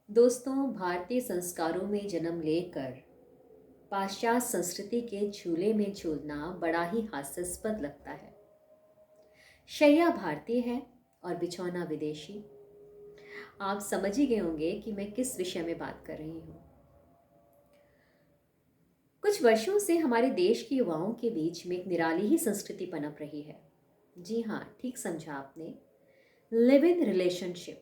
दोस्तों, भारतीय संस्कारों में जन्म लेकर पाश्चात्य संस्कृति के झूले में झूलना बड़ा ही हास्यास्पद लगता है। शैया भारतीय है और बिछौना विदेशी। आप समझ ही गए होंगे कि मैं किस विषय में बात कर रही हूँ। कुछ वर्षों से हमारे देश के युवाओं के बीच में एक निराली ही संस्कृति पनप रही है। जी हाँ, ठीक समझा आपने। लिव इन रिलेशनशिप,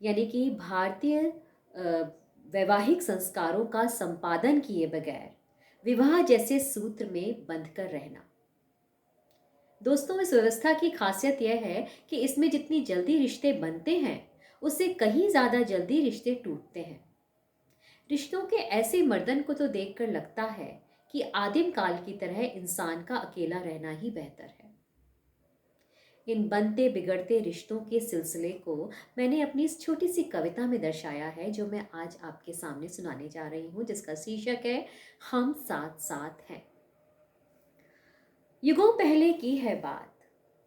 यानी कि भारतीय वैवाहिक संस्कारों का संपादन किए बगैर विवाह जैसे सूत्र में बंधकर रहना। दोस्तों, इस व्यवस्था की खासियत यह है कि इसमें जितनी जल्दी रिश्ते बनते हैं, उससे कहीं ज़्यादा जल्दी रिश्ते टूटते हैं। रिश्तों के ऐसे मर्दन को तो देखकर लगता है कि आदिम काल की तरह इंसान का अकेला रहना ही बेहतर है। इन बनते बिगड़ते रिश्तों के सिलसिले को मैंने अपनी इस छोटी सी कविता में दर्शाया है, जो मैं आज आपके सामने सुनाने जा रही हूँ, जिसका शीर्षक है हम साथ साथ हैं। युगों पहले की है बात,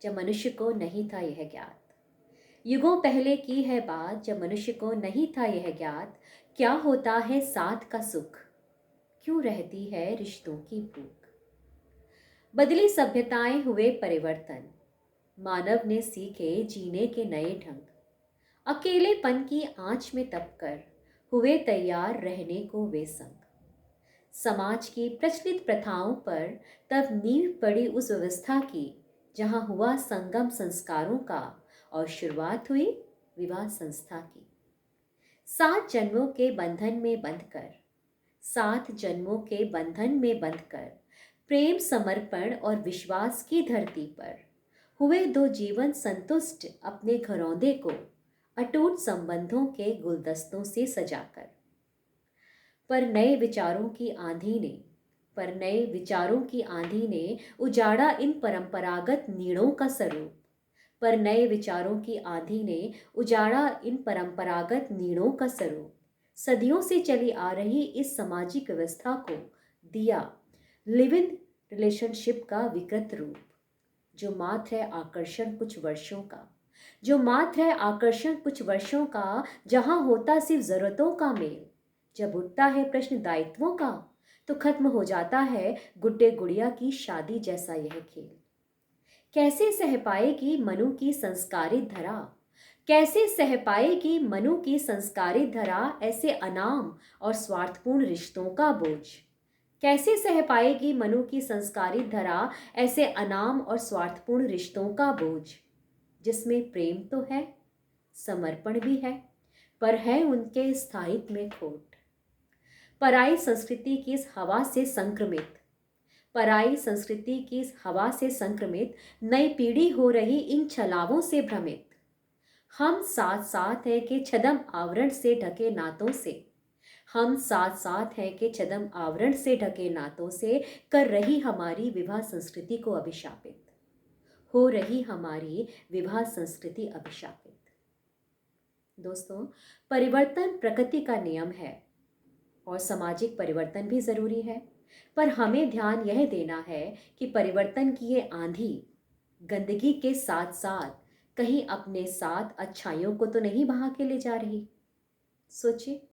जब मनुष्य को नहीं था यह ज्ञात। युगों पहले की है बात, जब मनुष्य को नहीं था यह ज्ञात, क्या होता है साथ का सुख, क्यों रहती है रिश्तों की भूख। बदली सभ्यताएं, हुए परिवर्तन, मानव ने सीखे जीने के नए ढंग। अकेलेपन की आंच में तपकर हुए तैयार रहने को वे संग। समाज की प्रचलित प्रथाओं पर तब नींव पड़ी उस व्यवस्था की, जहां हुआ संगम संस्कारों का और शुरुआत हुई विवाह संस्था की। 7 जन्मों के बंधन में बंधकर, 7 जन्मों के बंधन में बंधकर, प्रेम समर्पण और विश्वास की धरती पर हुए दो जीवन संतुष्ट अपने घरौंदे को अटूट संबंधों के गुलदस्तों से सजाकर। पर नए विचारों की आंधी ने पर नए विचारों की आंधी ने उजाड़ा इन परंपरागत नीड़ों का स्वरूप। पर नए विचारों की आंधी ने उजाड़ा इन परंपरागत नीड़ों का स्वरूप। सदियों से चली आ रही इस सामाजिक व्यवस्था को दिया लिव इन रिलेशनशिप का विकृत रूप, जो मात्र है आकर्षण कुछ वर्षों का, जो मात्र है आकर्षण कुछ वर्षों का, जहां होता सिर्फ जरूरतों का मेल। जब उठता है प्रश्न दायित्वों का, तो खत्म हो जाता है गुड्डे गुड़िया की शादी जैसा यह खेल। कैसे सह पाएगी मनु की संस्कारित धरा, कैसे सह पाएगी मनु की संस्कारित धरा, ऐसे अनाम और स्वार्थपूर्ण रिश्तों का बोझ। कैसे सह पाएगी मनु की संस्कारित धरा, ऐसे अनाम और स्वार्थपूर्ण रिश्तों का बोझ, जिसमें प्रेम तो है, समर्पण भी है, पर है उनके स्थायित्व में खोट। पराई संस्कृति की इस हवा से संक्रमित, पराई संस्कृति की इस हवा से संक्रमित नई पीढ़ी हो रही इन छलावों से भ्रमित। हम साथ साथ है कि छदम आवरण से ढके नातों से, हम साथ साथ हैं कि छदम आवरण से ढके नातों से कर रही हमारी विवाह संस्कृति को अभिशापित, हो रही हमारी विवाह संस्कृति अभिशापित। दोस्तों, परिवर्तन प्रकृति का नियम है और सामाजिक परिवर्तन भी जरूरी है, पर हमें ध्यान यह देना है कि परिवर्तन की ये आंधी गंदगी के साथ साथ कहीं अपने साथ अच्छाइयों को तो नहीं बहा के ले जा रही। सोचिए।